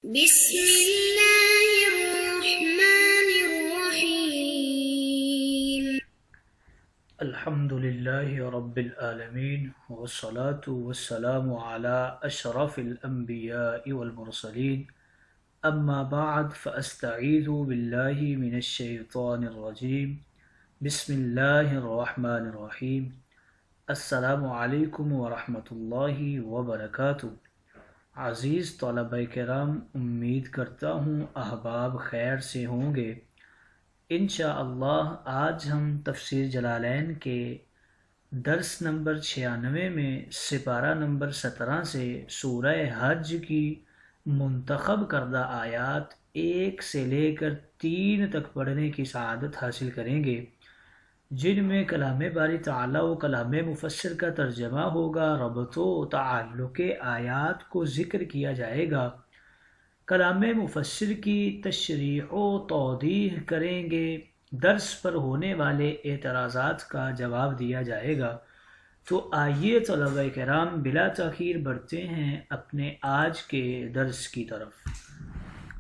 بسم اللہ الرحمن الرحیم الحمد للہ رب العالمین والصلاة والسلام علی اشرف الانبیاء والمرسلین اما بعد فاستعیذ باللہ من الشیطان الرجیم بسم اللہ الرحمن الرحیم السلام علیکم ورحمۃ اللہ وبرکاتہ۔ عزیز طلبہ کرام، امید کرتا ہوں احباب خیر سے ہوں گے۔ انشاءاللہ آج ہم تفسیر جلالین کے درس نمبر 96 میں سپارہ نمبر 17 سے سورہ حج کی منتخب کردہ آیات 1 سے لے کر 3 تک پڑھنے کی سعادت حاصل کریں گے، جن میں کلام باری تعالیٰ و کلام مفسر کا ترجمہ ہوگا، ربط و تعلق آیات کو ذکر کیا جائے گا، کلام مفسر کی تشریح و توضیح کریں گے، درس پر ہونے والے اعتراضات کا جواب دیا جائے گا۔ تو آئیے طلبہ کرام بلا تاخیر بڑھتے ہیں اپنے آج کے درس کی طرف۔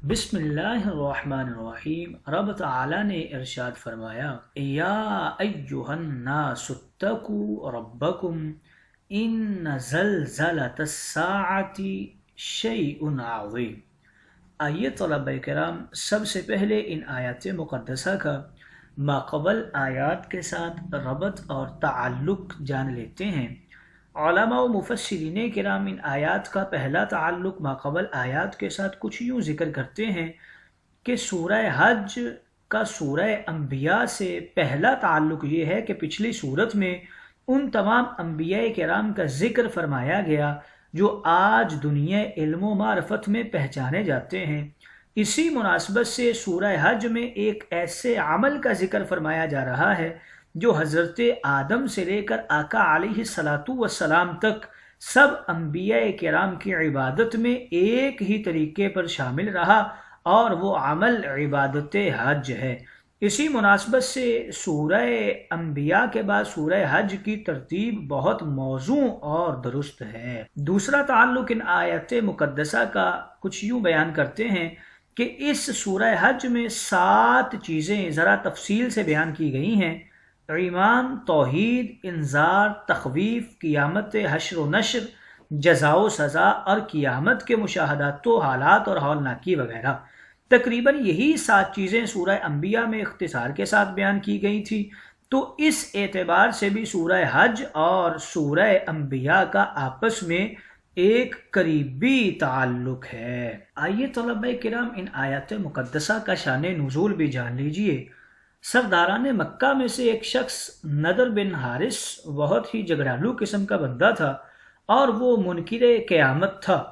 بسم اللہ الرحمن الرحیم۔ رب تعالی نے ارشاد فرمایا، یا ایہا الناس اتقوا ربکم ان زلزلۃ الساعۃ شیء عظیم۔ آئیے طلبہ کرام سب سے پہلے ان آیات مقدسہ کا ماقبل آیات کے ساتھ ربط اور تعلق جان لیتے ہیں۔ علماء و مفسرین کرام ان آیات کا پہلا تعلق ماقبل آیات کے ساتھ کچھ یوں ذکر کرتے ہیں کہ سورہ حج کا سورہ انبیاء سے پہلا تعلق یہ ہے کہ پچھلی صورت میں ان تمام انبیاء کرام کا ذکر فرمایا گیا جو آج دنیا علم و معرفت میں پہچانے جاتے ہیں۔ اسی مناسبت سے سورہ حج میں ایک ایسے عمل کا ذکر فرمایا جا رہا ہے جو حضرت آدم سے لے کر آقا علیہ السلام تک سب انبیاء کرام کی عبادت میں ایک ہی طریقے پر شامل رہا، اور وہ عمل عبادت حج ہے۔ اسی مناسبت سے سورہ انبیاء کے بعد سورہ حج کی ترتیب بہت موزوں اور درست ہے۔ دوسرا تعلق ان آیات مقدسہ کا کچھ یوں بیان کرتے ہیں کہ اس سورہ حج میں 7 چیزیں ذرا تفصیل سے بیان کی گئی ہیں: ایمان، توحید، انذار، تخویف، قیامت، حشر و نشر، جزا و سزا اور قیامت کے مشاہدات و حالات اور ہولناکی وغیرہ۔ تقریباً یہی 7 چیزیں سورہ انبیاء میں اختصار کے ساتھ بیان کی گئی تھی، تو اس اعتبار سے بھی سورہ حج اور سورہ انبیاء کا آپس میں ایک قریبی تعلق ہے۔ آئیے طلبہ کرام ان آیات مقدسہ کا شان نزول بھی جان لیجئے۔ سرداران مکہ میں سے ایک شخص نضر بن حارث بہت ہی جھگڑالو قسم کا بندہ تھا اور وہ منکر قیامت تھا۔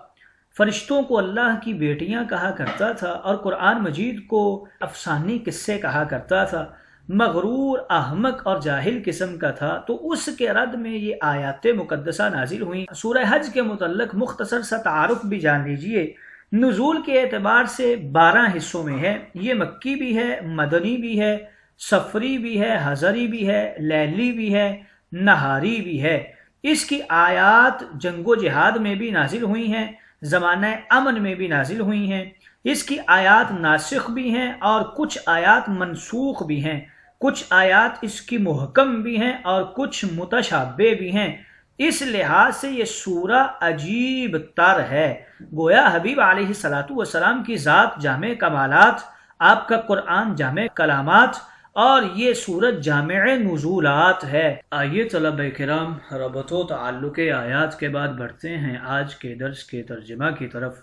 فرشتوں کو اللہ کی بیٹیاں کہا کرتا تھا اور قرآن مجید کو افسانی قصے کہا کرتا تھا۔ مغرور، احمق اور جاہل قسم کا تھا، تو اس کے رد میں یہ آیات مقدسہ نازل ہوئیں۔ سورہ حج کے متعلق مختصر سا تعارف بھی جان لیجئے۔ نزول کے اعتبار سے 12 حصوں میں ہے۔ یہ مکی بھی ہے، مدنی بھی ہے، سفری بھی ہے، حضری بھی ہے، لیلی بھی ہے، نہاری بھی ہے۔ اس کی آیات جنگ و جہاد میں بھی نازل ہوئی ہیں، زمانہ امن میں بھی نازل ہوئی ہیں۔ اس کی آیات ناسخ بھی ہیں اور کچھ آیات منسوخ بھی ہیں، کچھ آیات اس کی محکم بھی ہیں اور کچھ متشابہ بھی ہیں۔ اس لحاظ سے یہ سورہ عجیب تر ہے، گویا حبیب علیہ السلام کی ذات جامع کمالات، آپ کا قرآن جامع کلامات، اور یہ سورت جامع نزولات ہے۔ آئیے طلبہ کرام ربط و تعلق آیات کے بعد بڑھتے ہیں آج کے درس کے ترجمہ کی طرف۔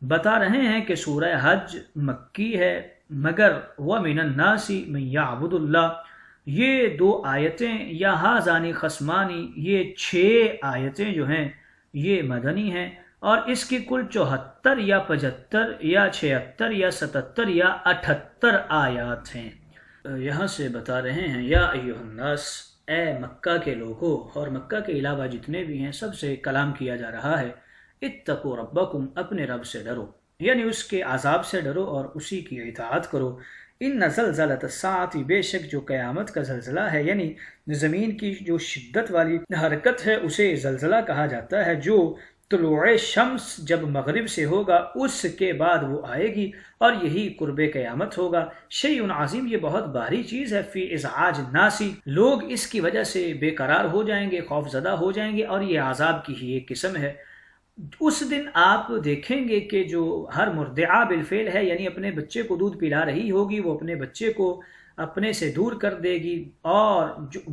بتا رہے ہیں کہ سورہ حج مکی ہے، مگر وَمِنَ النَّاسِ مَن يَعْبُدُ اللَّهِ، یہ 2 آیتیں یا ہَذَانِ خَصْمَانِ، یہ 6 آیتیں جو ہیں یہ مدنی ہیں، اور اس کی کل 74 یا 75 یا 76 یا 77 یا 78 آیات ہیں۔ یہاں سے بتا رہے ہیں یا ایھا الناس، اے مکہ کے لوگوں، اور مکہ کے علاوہ جتنے بھی ہیں سب سے کلام کیا جا رہا ہے۔ اتقوا ربکم، اپنے رب سے ڈرو، یعنی اس کے عذاب سے ڈرو اور اسی کی اطاعت کرو۔ ان زلزلۃ الساعۃ، بے شک جو قیامت کا زلزلہ ہے، یعنی زمین کی جو شدت والی حرکت ہے اسے زلزلہ کہا جاتا ہے، جو طلوع شمس جب مغرب سے ہوگا اس کے بعد وہ آئے گی، اور یہی قرب قیامت ہوگا۔ شیء عظیم، یہ بہت بھاری چیز ہے۔ فی ازعاج الناسی، لوگ اس کی وجہ سے بے قرار ہو جائیں گے، خوف زدہ ہو جائیں گے، اور یہ عذاب کی ہی ایک قسم ہے۔ اس دن آپ دیکھیں گے کہ جو ہر مرضعہ بالفعل ہے، یعنی اپنے بچے کو دودھ پلا رہی ہوگی، وہ اپنے بچے کو اپنے سے دور کر دے گی اور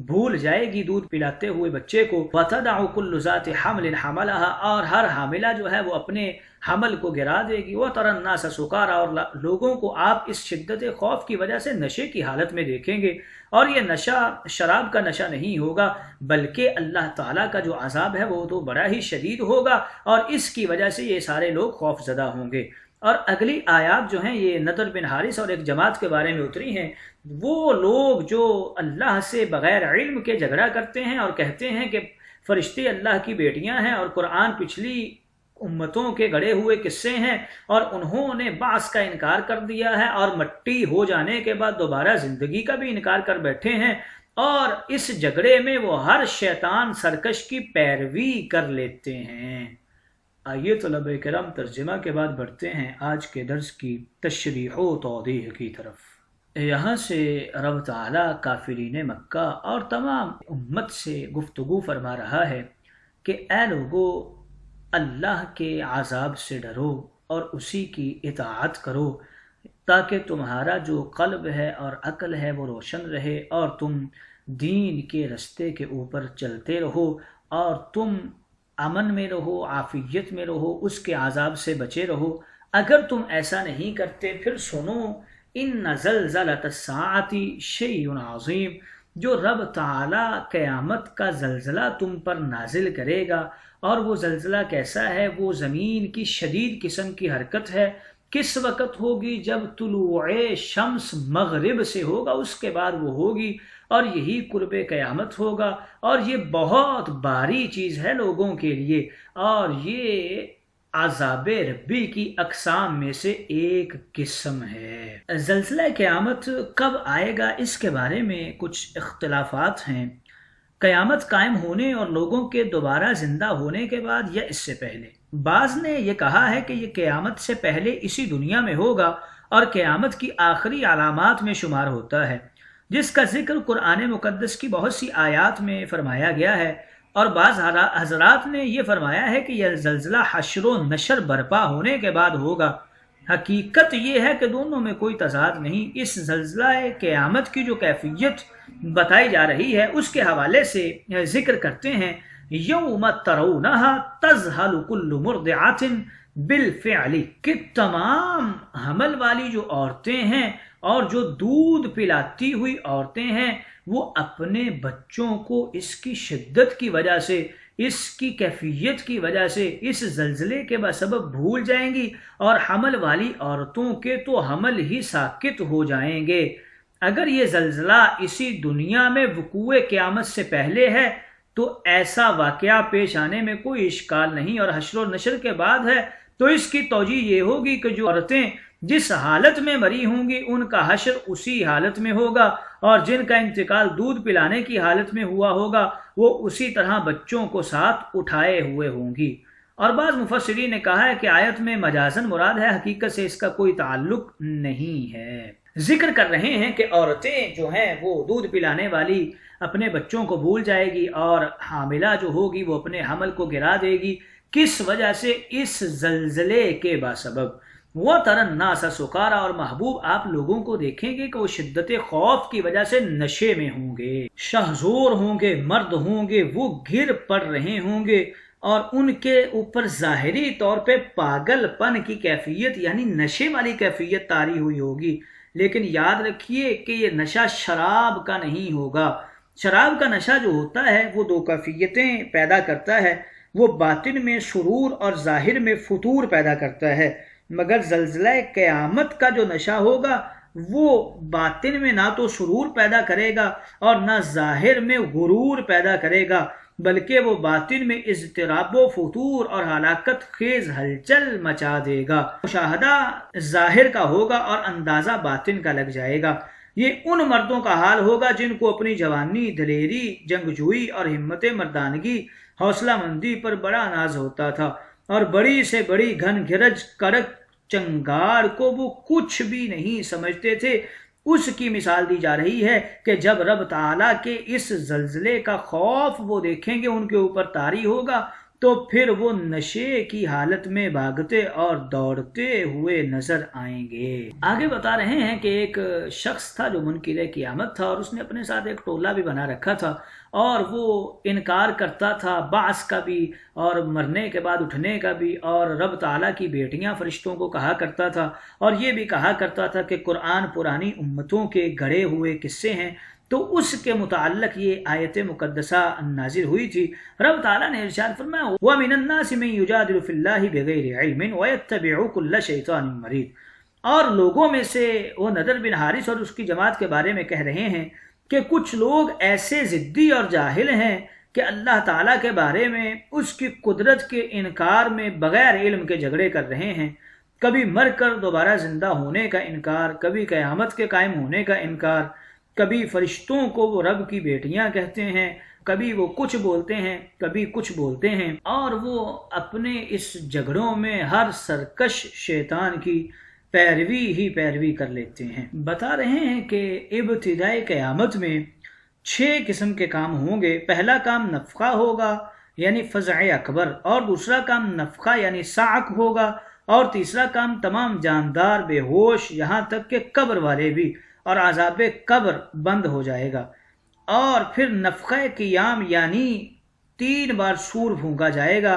بھول جائے گی دودھ پلاتے ہوئے بچے کو۔ وَتَدَعُ كُلُّ ذَاتِ حَمْلٍ حَمَلَهَا، اور ہر حاملہ جو ہے وہ اپنے حمل کو گرا دے گی۔ وَتَرَى النَّاسَ سُكَارَىٰ، اور لوگوں کو آپ اس شدت خوف کی وجہ سے نشے کی حالت میں دیکھیں گے، اور یہ نشہ شراب کا نشہ نہیں ہوگا، بلکہ اللہ تعالیٰ کا جو عذاب ہے وہ تو بڑا ہی شدید ہوگا، اور اس کی وجہ سے یہ سارے لوگ خوف زدہ ہوں گے۔ اور اگلی آیات جو ہیں یہ نضر بن حارث اور ایک جماعت کے بارے میں اتری ہیں۔ وہ لوگ جو اللہ سے بغیر علم کے جھگڑا کرتے ہیں اور کہتے ہیں کہ فرشتے اللہ کی بیٹیاں ہیں، اور قرآن پچھلی امتوں کے گڑے ہوئے قصے ہیں، اور انہوں نے بعث کا انکار کر دیا ہے، اور مٹی ہو جانے کے بعد دوبارہ زندگی کا بھی انکار کر بیٹھے ہیں، اور اس جھگڑے میں وہ ہر شیطان سرکش کی پیروی کر لیتے ہیں۔ آئیے طلبہ کرام ترجمہ کے بعد بڑھتے ہیں آج کے درس کی تشریح و توضیح کی طرف۔ یہاں سے رب تعالیٰ کافرین مکہ اور تمام امت سے گفتگو فرما رہا ہے کہ اے لوگو، اللہ کے عذاب سے ڈرو اور اسی کی اطاعت کرو، تاکہ تمہارا جو قلب ہے اور عقل ہے وہ روشن رہے، اور تم دین کے رستے کے اوپر چلتے رہو، اور تم امن میں رہو، عافیت میں رہو، اس کے عذاب سے بچے رہو۔ اگر تم ایسا نہیں کرتے پھر سنو، ان زلزلۃ الساعۃ شیء عظیم، جو رب تعالی قیامت کا زلزلہ تم پر نازل کرے گا، اور وہ زلزلہ کیسا ہے؟ وہ زمین کی شدید قسم کی حرکت ہے۔ کس وقت ہوگی؟ جب طلوع شمس مغرب سے ہوگا، اس کے بعد وہ ہوگی، اور یہی قرب قیامت ہوگا، اور یہ بہت بھاری چیز ہے لوگوں کے لیے، اور یہ عذاب ربی کی اقسام میں سے ایک قسم ہے۔ زلزلہ قیامت کب آئے گا اس کے بارے میں کچھ اختلافات ہیں۔ قیامت قائم ہونے اور لوگوں کے دوبارہ زندہ ہونے کے بعد یا اس سے پہلے؟ بعض نے یہ کہا ہے کہ یہ قیامت سے پہلے اسی دنیا میں ہوگا، اور قیامت کی آخری علامات میں شمار ہوتا ہے، جس کا ذکر قرآن مقدس کی بہت سی آیات میں فرمایا گیا ہے۔ اور بعض حضرات نے یہ فرمایا ہے کہ یہ زلزلہ حشر و نشر برپا ہونے کے بعد ہوگا۔ حقیقت یہ ہے کہ دونوں میں کوئی تضاد نہیں۔ اس زلزلہ قیامت کی جو کیفیت بتائی جا رہی ہے اس کے حوالے سے ذکر کرتے ہیں، یوم ترونہا تذہل کل مرضعۃ بالفعل، کہ تمام حمل والی جو عورتیں ہیں اور جو دودھ پلاتی ہوئی عورتیں ہیں، وہ اپنے بچوں کو اس کی شدت کی وجہ سے، اس کی کیفیت کی وجہ سے، اس زلزلے کے سبب بھول جائیں گی، اور حمل والی عورتوں کے تو حمل ہی ساکت ہو جائیں گے۔ اگر یہ زلزلہ اسی دنیا میں وقوع قیامت سے پہلے ہے تو ایسا واقعہ پیش آنے میں کوئی اشکال نہیں، اور حشر و نشر کے بعد ہے تو اس کی توجیہ یہ ہوگی کہ جو عورتیں جس حالت میں مری ہوں گی ان کا حشر اسی حالت میں ہوگا، اور جن کا انتقال دودھ پلانے کی حالت میں ہوا ہوگا وہ اسی طرح بچوں کو ساتھ اٹھائے ہوئے ہوں گی۔ اور بعض مفسرین نے کہا ہے کہ آیت میں مجازن مراد ہے، حقیقت سے اس کا کوئی تعلق نہیں ہے۔ ذکر کر رہے ہیں کہ عورتیں جو ہیں وہ دودھ پلانے والی اپنے بچوں کو بھول جائے گی، اور حاملہ جو ہوگی وہ اپنے حمل کو گرا دے گی۔ کس وجہ سے؟ اس زلزلے کے بسبب۔ وَتَرَى النَّاسَ سُكَارَىٰ، اور محبوب آپ لوگوں کو دیکھیں گے کہ وہ شدت خوف کی وجہ سے نشے میں ہوں گے، شہزور ہوں گے، مرد ہوں گے، وہ گر پڑ رہے ہوں گے، اور ان کے اوپر ظاہری طور پہ پاگل پن کی کیفیت یعنی نشے والی کیفیت طاری ہوئی ہوگی۔ لیکن یاد رکھیے کہ یہ نشہ شراب کا نہیں ہوگا۔ شراب کا نشہ جو ہوتا ہے وہ دو کیفیتیں پیدا کرتا ہے، وہ باطن میں سرور اور ظاہر میں فتور پیدا کرتا ہے، مگر زلزلہ قیامت کا جو نشہ ہوگا وہ باطن میں نہ تو سرور پیدا کرے گا اور نہ ظاہر میں غرور پیدا کرے گا، بلکہ وہ باطن میں اضطراب و فتور اور ہلاکت خیز ہلچل مچا دے گا۔ مشاہدہ ظاہر کا ہوگا اور اندازہ باطن کا لگ جائے گا۔ یہ ان مردوں کا حال ہوگا جن کو اپنی جوانی، دلیری، جنگجوئی اور ہمت مردانگی، حوصلہ مندی پر بڑا ناز ہوتا تھا، اور بڑی سے بڑی گھن گرج کڑک چنگار کو وہ کچھ بھی نہیں سمجھتے تھے، اس کی مثال دی جا رہی ہے کہ جب رب تعالیٰ کے اس زلزلے کا خوف وہ دیکھیں گے ان کے اوپر طاری ہوگا تو پھر وہ نشے کی حالت میں بھاگتے اور دوڑتے ہوئے نظر آئیں گے۔ آگے بتا رہے ہیں کہ ایک شخص تھا جو منکر قیامت تھا، اور اس نے اپنے ساتھ ایک ٹولہ بھی بنا رکھا تھا، اور وہ انکار کرتا تھا بعث کا بھی اور مرنے کے بعد اٹھنے کا بھی، اور رب تعالیٰ کی بیٹیاں فرشتوں کو کہا کرتا تھا، اور یہ بھی کہا کرتا تھا کہ قرآن پرانی امتوں کے گڑھے ہوئے قصے ہیں۔ تو اس کے متعلق یہ آیت مقدسہ نازل ہوئی تھی۔ رب تعالیٰ نے ارشاد فرمایا وَمِنَ النَّاسِ مَن يُجَادِلُ فِي اللَّهِ بِغَيْرِ عِلْمٍ وَيَتَّبِعُ كُلَّ شَيْطَانٍ مَرِيدٍ، اور لوگوں میں سے وہ نضر بن حارث اور اس کی جماعت کے بارے میں کہہ رہے ہیں کہ کچھ لوگ ایسے ضدی اور جاہل ہیں کہ اللہ تعالیٰ کے بارے میں اس کی قدرت کے انکار میں بغیر علم کے جھگڑے کر رہے ہیں، کبھی مر کر دوبارہ زندہ ہونے کا انکار، کبھی قیامت کے قائم ہونے کا انکار، کبھی فرشتوں کو وہ رب کی بیٹیاں کہتے ہیں، کبھی وہ کچھ بولتے ہیں کبھی کچھ بولتے ہیں، اور وہ اپنے اس جھگڑوں میں ہر سرکش شیطان کی پیروی کر لیتے ہیں۔ بتا رہے ہیں کہ ابتدائی قیامت میں 6 قسم کے کام ہوں گے۔ پہلا کام نفخہ ہوگا یعنی فزع اکبر، اور دوسرا کام نفخہ یعنی صعق ہوگا، اور تیسرا کام تمام جاندار بے ہوش یہاں تک کہ قبر والے بھی، اور عذاب قبر بند ہو جائے گا، اور پھر نفخہ قیام یعنی 3 بار سور پھونکا جائے گا،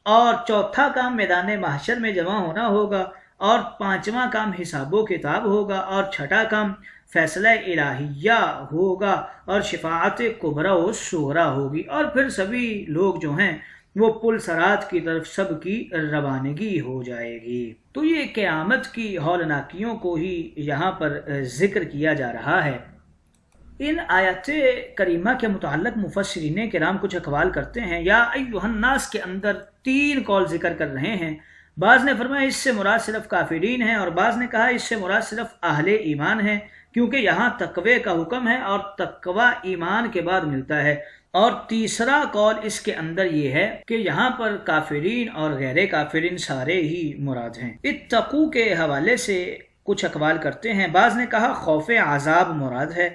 اور چوتھا کام میدان محشر میں جمع ہونا ہوگا، اور 5واں کام حساب و کتاب ہوگا، اور 6واں کام فیصلہ الہیہ ہوگا، اور شفاعت کبریٰ و صغریٰ ہوگی، اور پھر سبھی لوگ جو ہیں وہ پل صراط کی طرف سب کی روانگی ہو جائے گی۔ تو یہ قیامت کی ہولناکیوں کو ہی یہاں پر ذکر کیا جا رہا ہے۔ ان آیات کریمہ کے متعلق مفسرین کرام کچھ اقوال کرتے ہیں۔ یا ایھا الناس کے اندر 3 قول ذکر کر رہے ہیں۔ بعض نے فرمایا اس سے مراد صرف کافرین ہیں، اور بعض نے کہا اس سے مراد صرف اہل ایمان ہیں، کیونکہ یہاں تقوی کا حکم ہے اور تقوی ایمان کے بعد ملتا ہے۔ اور تیسرا قول اس کے اندر یہ ہے کہ یہاں پر کافرین اور غیر کافرین سارے ہی مراد ہیں۔ اتقو کے حوالے سے کچھ اقوال کرتے ہیں۔ بعض نے کہا خوف عذاب مراد ہے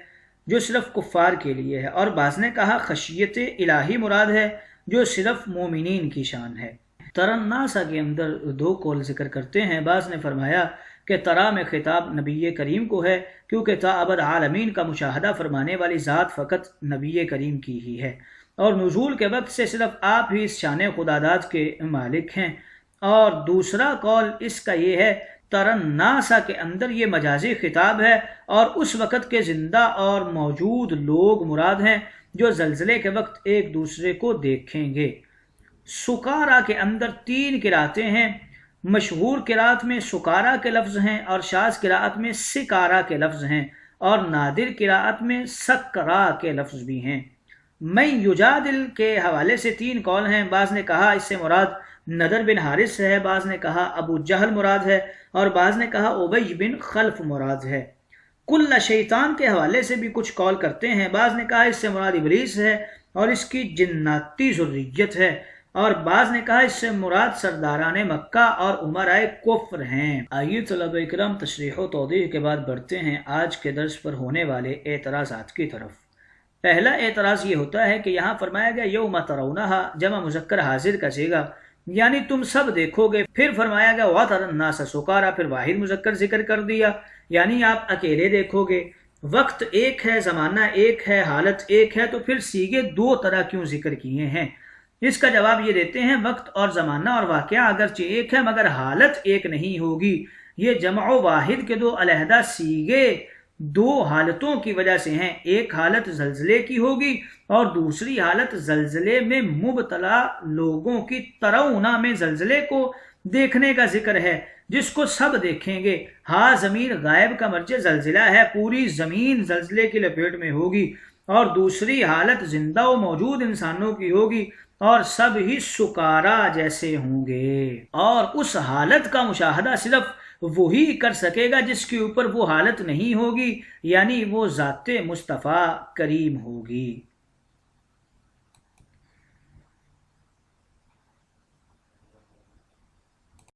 جو صرف کفار کے لیے ہے، اور بعض نے کہا خشیت الہی مراد ہے جو صرف مومنین کی شان ہے۔ ترناسا کے اندر 2 قول ذکر کرتے ہیں۔ بعض نے فرمایا کہ ترا میں خطاب نبی کریم کو ہے، کیونکہ تا ابد عالمین کا مشاہدہ فرمانے والی ذات فقط نبی کریم کی ہی ہے، اور نزول کے وقت سے صرف آپ ہی اس شان خداداد کے مالک ہیں۔ اور دوسرا قول اس کا یہ ہے ترناسا کے اندر یہ مجازی خطاب ہے، اور اس وقت کے زندہ اور موجود لوگ مراد ہیں جو زلزلے کے وقت ایک دوسرے کو دیکھیں گے۔ سکارا کے اندر 3 قراتیں ہیں۔ مشہور قرات میں سکارا کے لفظ ہیں، اور شاذ قرات میں سکارا کے لفظ ہیں، اور نادر قرات میں سکرا کے لفظ بھی ہیں۔ من یجادل کے حوالے سے 3 قول ہیں۔ بعض نے کہا اس سے مراد نضر بن حارث ہے، بعض نے کہا ابو جہل مراد ہے، اور بعض نے کہا ابی بن خلف مراد ہے۔ کل شیطان کے حوالے سے بھی کچھ قول کرتے ہیں۔ بعض نے کہا اس سے مراد ابلیس ہے اور اس کی جناتی ذریت ہے، اور بعض نے کہا اس سے مراد سرداران مکہ اور عمرائے کفر ہیں۔ آئیے طلبہ اکرام تشریح و توضیح کے بعد بڑھتے ہیں آج کے درس پر ہونے والے اعتراضات کی طرف۔ پہلا اعتراض یہ ہوتا ہے کہ یہاں فرمایا گیا یوم ترونھا جمع مذکر حاضر کا صیغہ، یعنی تم سب دیکھو گے۔ پھر فرمایا گیا وَتَرَى النَّاسَ سُکارىٰ، پھر واحد مذکر ذکر کر دیا، یعنی آپ اکیلے دیکھو گے۔ وقت ایک ہے، زمانہ ایک ہے، حالت ایک ہے، تو پھر صیغے 2 طرح کیوں ذکر کیے ہیں؟ اس کا جواب یہ دیتے ہیں وقت اور زمانہ اور واقعہ اگرچہ ایک ہے مگر حالت ایک نہیں ہوگی۔ یہ جمع و واحد کے 2 علیحدہ صیغے 2 حالتوں کی وجہ سے ہیں۔ ایک حالت زلزلے کی ہوگی اور دوسری حالت زلزلے میں مبتلا لوگوں کی ترونا میں زلزلے کو دیکھنے کا ذکر ہے جس کو سب دیکھیں گے۔ ہاں ضمیر غائب کا مرجع زلزلہ ہے، پوری زمین زلزلے کی لپیٹ میں ہوگی، اور دوسری حالت زندہ و موجود انسانوں کی ہوگی اور سب ہی سکارا جیسے ہوں گے، اور اس حالت کا مشاہدہ صرف وہی کر سکے گا جس کے اوپر وہ حالت نہیں ہوگی، یعنی وہ ذات مصطفیٰ کریم ہوگی۔